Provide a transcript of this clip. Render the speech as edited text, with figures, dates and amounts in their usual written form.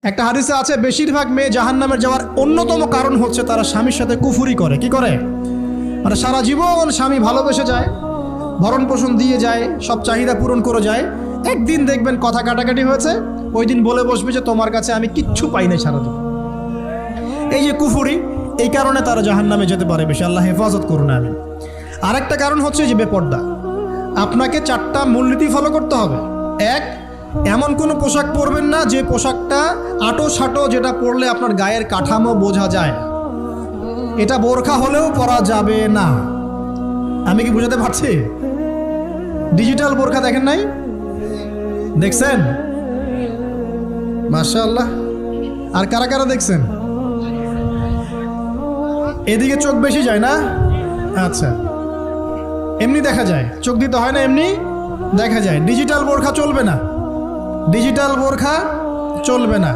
একটা হাদিসে আছে বেশিরভাগ মেয়ে জাহান্নামের যাওয়ার অন্যতম কারণ হচ্ছে তারা স্বামীর সাথে কুফুরি করে। কি করে? মানে সারা জীবন স্বামী ভালোবেসে যায়, ভরণ পোষণ দিয়ে যায়, সব চাহিদা পূরণ করে যায়, একদিন দেখবেন কথা কাটাকাটি হয়েছে, ওই দিন বলে বসবে যে তোমার কাছে আমি কিচ্ছু পাই নাই সারাদিন। এই যে কুফুরি, এই কারণে তারা জাহান্নামে যেতে পারে বেশি। আল্লাহ হেফাজত করুন। আমি আরেকটা কারণ হচ্ছে যে বেপর্দা। আপনাকে 4টা মূলনীতি ফলো করতে হবে। এক, এমন কোনো পোশাক পরবেন না যে পোশাকটা আটো সাটো, যেটা পরলে আপনার গায়ের কাঠামো বোঝা যায়। এটা বোরখা হলেও পরা যাবে না। আমি কি বুঝাতে পারছি? ডিজিটাল বোরখা দেখেন নাই? দেখছেন? মাশাআল্লাহ। আর কারা কারা দেখছেন? এদিকে চোখ বেশি যায় না? আচ্ছা, এমনি দেখা যায়, চোখ দিতে হয় না, এমনি দেখা যায়। ডিজিটাল বোরখা চলবে না, ডিজিটাল বোরখা চলবে না।